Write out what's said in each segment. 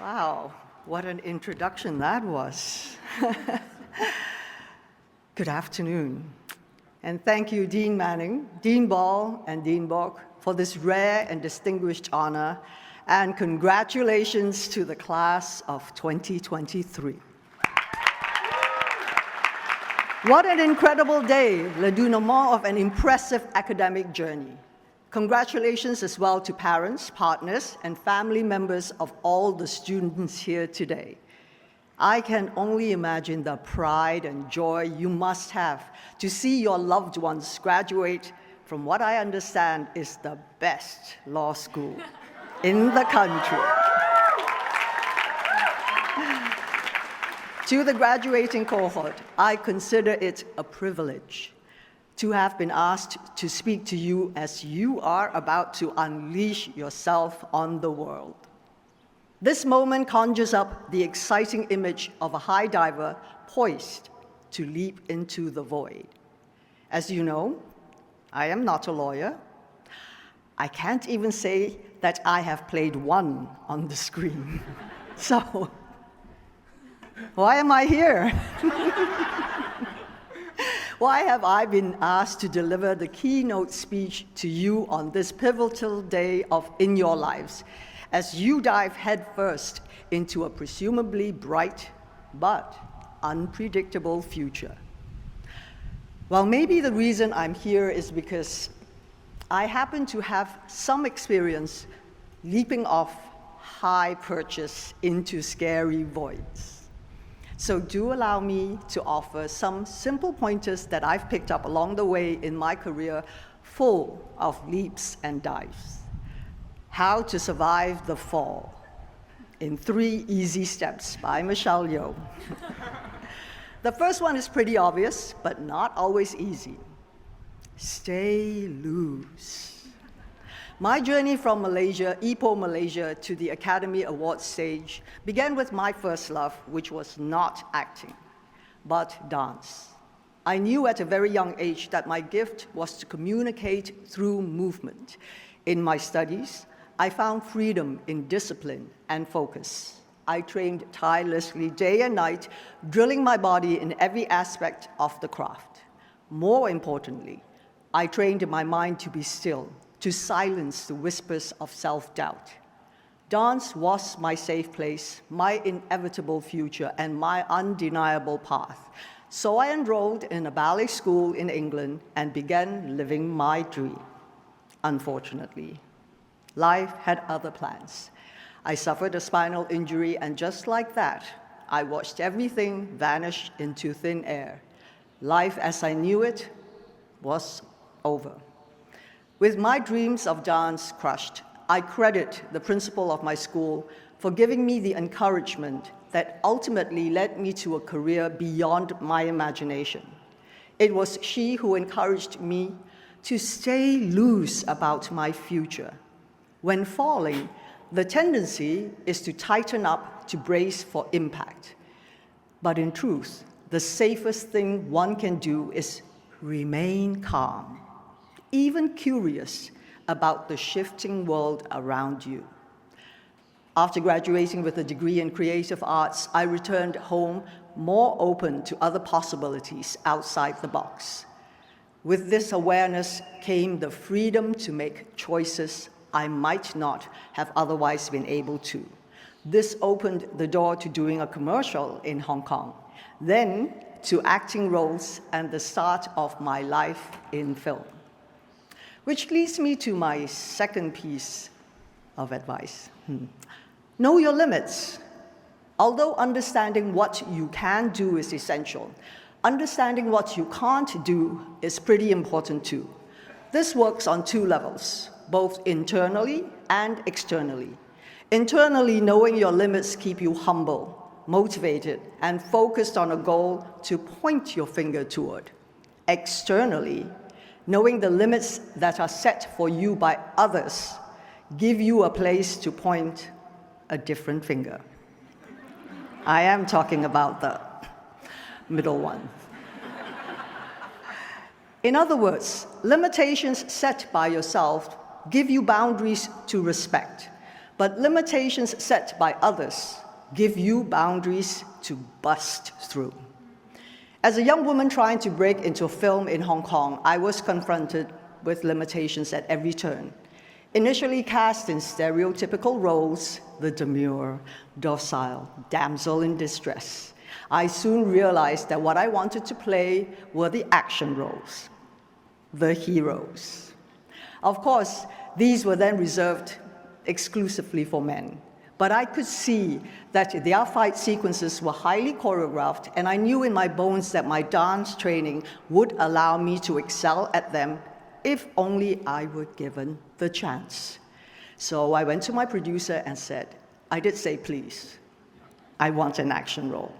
Wow, what an introduction that was. Good afternoon. And thank you, Dean Manning, Dean Ball, and Dean Bok for this rare and distinguished honor, and congratulations to the class of 2023. What an incredible day, le dénouement of an impressive academic journey. Congratulations as well to parents, partners, and family members of all the students here today. I can only imagine the pride and joy you must have to see your loved ones graduate from what I understand is the best law school in the country. To the graduating cohort, I consider it a privilege to have been asked to speak to you as you are about to unleash yourself on the world. This moment conjures up the exciting image of a high diver poised to leap into the void. As you know, I am not a lawyer. I can't even say that I have played one on the screen. So, why am I here? Why have I been asked to deliver the keynote speech to you on this pivotal day in your lives, as you dive headfirst into a presumably bright but unpredictable future? Well, maybe the reason I'm here is because I happen to have some experience leaping off high perches into scary voids. So do allow me to offer some simple pointers that I've picked up along the way in my career full of leaps and dives. How to Survive the Fall in 3 Easy Steps by Michelle Yeoh. The first one is pretty obvious, but not always easy. Stay loose. My journey from Malaysia, Ipoh, Malaysia, to the Academy Awards stage began with my first love, which was not acting, but dance. I knew at a very young age that my gift was to communicate through movement. In my studies, I found freedom in discipline and focus. I trained tirelessly day and night, drilling my body in every aspect of the craft. More importantly, I trained my mind to be still, to silence the whispers of self-doubt. Dance was my safe place, my inevitable future, and my undeniable path. So I enrolled in a ballet school in England and began living my dream. Unfortunately, life had other plans. I suffered a spinal injury, and just like that, I watched everything vanish into thin air. Life as I knew it was over. With my dreams of dance crushed, I credit the principal of my school for giving me the encouragement that ultimately led me to a career beyond my imagination. It was she who encouraged me to stay loose about my future. When falling, the tendency is to tighten up to brace for impact. But in truth, the safest thing one can do is remain calm, even curious about the shifting world around you. After graduating with a degree in creative arts, I returned home more open to other possibilities outside the box. With this awareness came the freedom to make choices I might not have otherwise been able to. This opened the door to doing a commercial in Hong Kong, then to acting roles and the start of my life in film. Which leads me to my second piece of advice. Know your limits. Although understanding what you can do is essential, understanding what you can't do is pretty important too. This works on 2 levels, both internally and externally. Internally, knowing your limits keep you humble, motivated, and focused on a goal to point your finger toward. Externally, knowing the limits that are set for you by others give you a place to point a different finger. I am talking about the middle one. In other words, limitations set by yourself give you boundaries to respect, but limitations set by others give you boundaries to bust through. As a young woman trying to break into film in Hong Kong, I was confronted with limitations at every turn. Initially cast in stereotypical roles, the demure, docile damsel in distress, I soon realized that what I wanted to play were the action roles, the heroes. Of course, these were then reserved exclusively for men, but I could see that their fight sequences were highly choreographed, and I knew in my bones that my dance training would allow me to excel at them if only I were given the chance. So I went to my producer and said, I did say, please, I want an action role.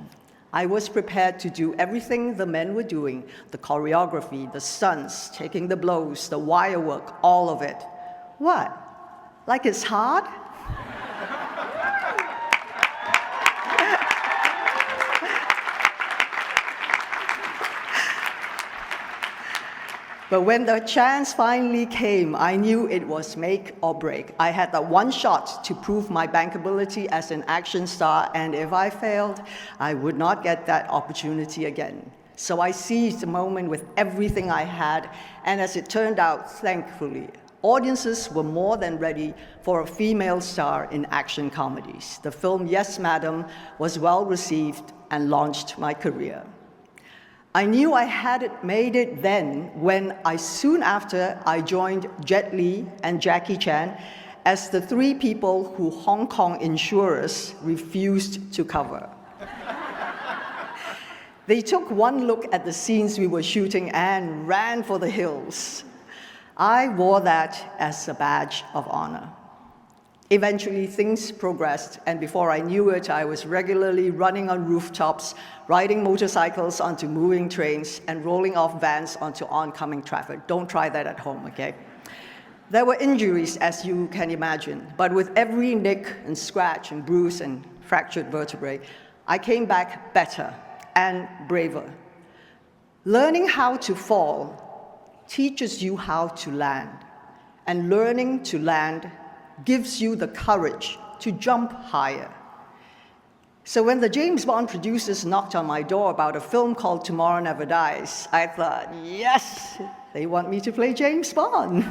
I was prepared to do everything the men were doing, the choreography, the stunts, taking the blows, the wire work, all of it. What? Like it's hard? But when the chance finally came, I knew it was make or break. I had that one shot to prove my bankability as an action star, and if I failed, I would not get that opportunity again. So I seized the moment with everything I had, and as it turned out, thankfully, audiences were more than ready for a female star in action comedies. The film Yes, Madam was well received and launched my career. I knew I had made it then when soon after I joined Jet Li and Jackie Chan as the three people who Hong Kong insurers refused to cover. They took one look at the scenes we were shooting and ran for the hills. I wore that as a badge of honor. Eventually, things progressed, and before I knew it, I was regularly running on rooftops, riding motorcycles onto moving trains, and rolling off vans onto oncoming traffic. Don't try that at home, okay? There were injuries, as you can imagine, but with every nick and scratch and bruise and fractured vertebrae, I came back better and braver. Learning how to fall teaches you how to land, and learning to land gives you the courage to jump higher. So when the James Bond producers knocked on my door about a film called Tomorrow Never Dies, I thought, yes, they want me to play James Bond.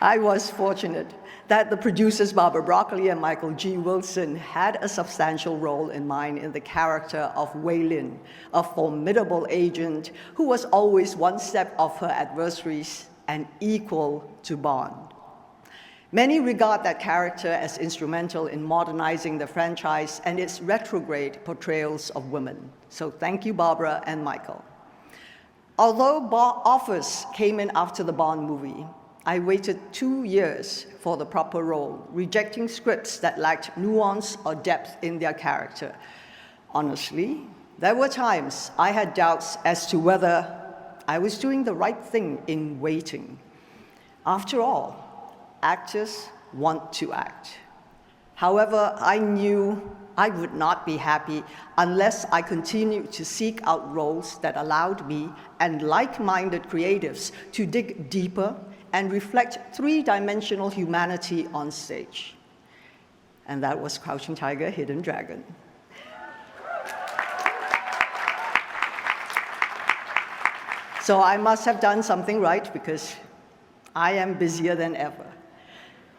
I was fortunate that the producers Barbara Broccoli and Michael G. Wilson had a substantial role in mine in the character of Wei Lin, a formidable agent who was always one step off her adversaries and equal to Bond. Many regard that character as instrumental in modernizing the franchise and its retrograde portrayals of women. So thank you, Barbara and Michael. Although offers came in after the Bond movie, I waited 2 years for the proper role, rejecting scripts that lacked nuance or depth in their character. Honestly, there were times I had doubts as to whether I was doing the right thing in waiting. After all, actors want to act. However, I knew I would not be happy unless I continued to seek out roles that allowed me and like-minded creatives to dig deeper and reflect three-dimensional humanity on stage. And that was Crouching Tiger, Hidden Dragon. So I must have done something right because I am busier than ever.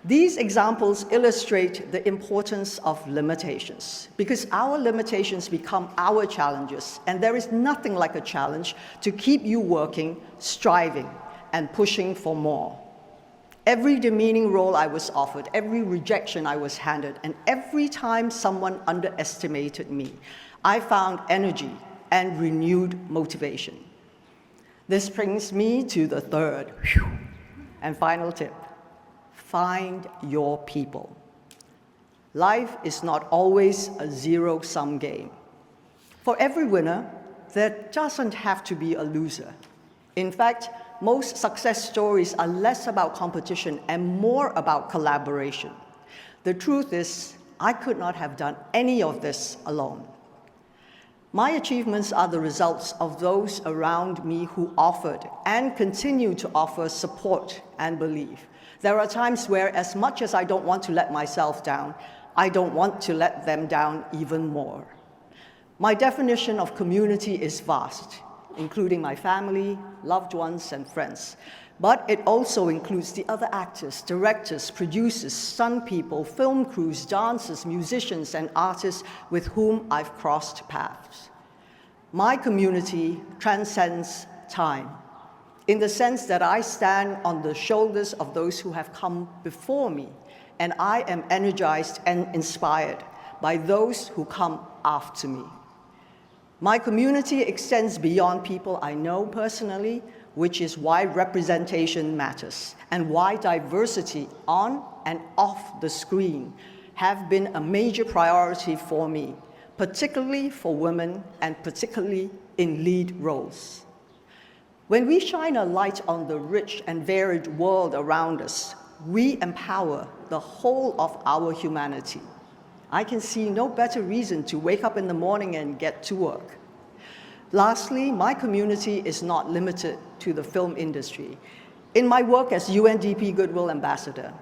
These examples illustrate the importance of limitations because our limitations become our challenges, and there is nothing like a challenge to keep you working, striving, and pushing for more. Every demeaning role I was offered, every rejection I was handed, and every time someone underestimated me, I found energy and renewed motivation. This brings me to the third and final tip. Find your people. Life is not always a zero-sum game. For every winner, there doesn't have to be a loser. In fact, most success stories are less about competition and more about collaboration. The truth is, I could not have done any of this alone. My achievements are the results of those around me who offered and continue to offer support and belief. There are times where, as much as I don't want to let myself down, I don't want to let them down even more. My definition of community is vast, including my family, loved ones, and friends. But it also includes the other actors, directors, producers, stunt people, film crews, dancers, musicians, and artists with whom I've crossed paths. My community transcends time, in the sense that I stand on the shoulders of those who have come before me, and I am energized and inspired by those who come after me. My community extends beyond people I know personally, which is why representation matters and why diversity on and off the screen have been a major priority for me, particularly for women and particularly in lead roles. When we shine a light on the rich and varied world around us, we empower the whole of our humanity. I can see no better reason to wake up in the morning and get to work. Lastly, my community is not limited to the film industry. In my work as UNDP Goodwill Ambassador,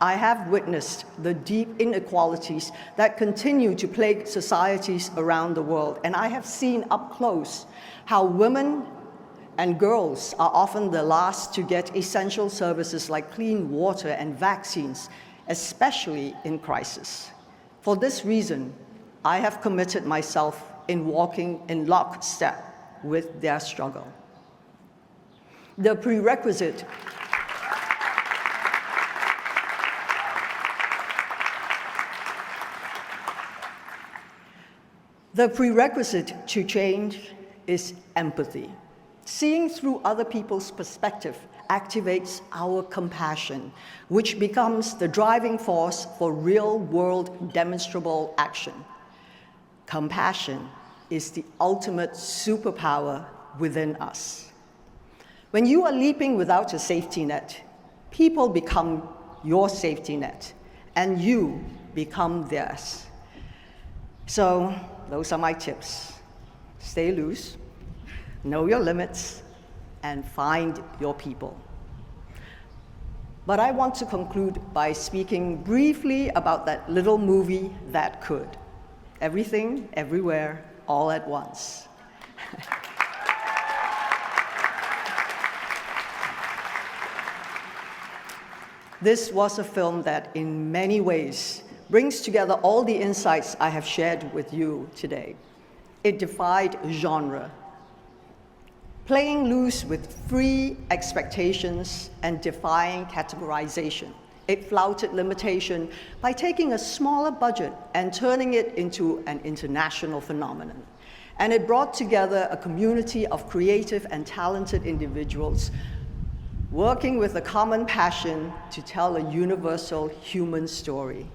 I have witnessed the deep inequalities that continue to plague societies around the world, and I have seen up close how women and girls are often the last to get essential services like clean water and vaccines, especially in crisis. For this reason, I have committed myself in walking in lockstep with their struggle. The prerequisite to change is empathy. Seeing through other people's perspective activates our compassion, which becomes the driving force for real-world demonstrable action. Compassion is the ultimate superpower within us. When you are leaping without a safety net, people become your safety net, and you become theirs. So, those are my tips. Stay loose, know your limits, and find your people. But I want to conclude by speaking briefly about that little movie that could. Everything, everywhere, all at once. This was a film that in many ways brings together all the insights I have shared with you today. It defied genre, playing loose with free expectations and defying categorization. It flouted limitation by taking a smaller budget and turning it into an international phenomenon. And it brought together a community of creative and talented individuals working with a common passion to tell a universal human story.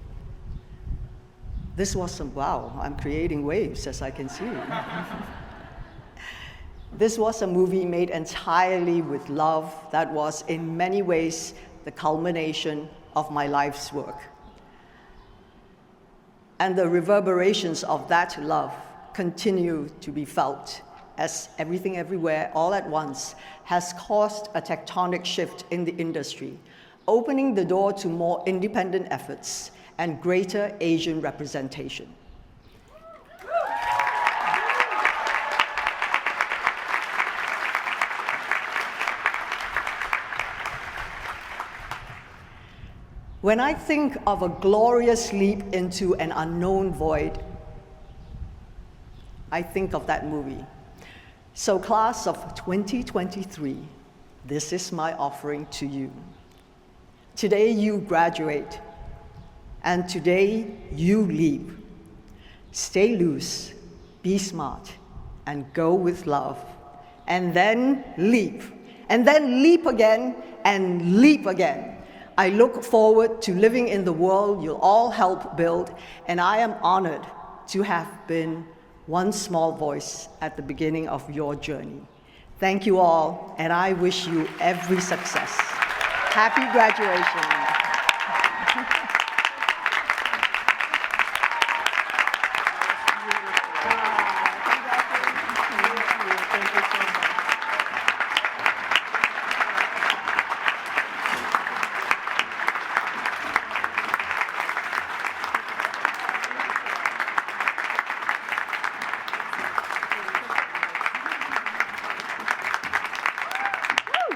This was wow, I'm creating waves as I can see. This was a movie made entirely with love that was in many ways the culmination of my life's work. And the reverberations of that love continue to be felt as Everything Everywhere All at Once has caused a tectonic shift in the industry, opening the door to more independent efforts and greater Asian representation. When I think of a glorious leap into an unknown void, I think of that movie. So class of 2023, this is my offering to you. Today you graduate, and today you leap. Stay loose, be smart, and go with love. And then leap again, and leap again. I look forward to living in the world you'll all help build, and I am honored to have been one small voice at the beginning of your journey. Thank you all, and I wish you every success. Happy graduation.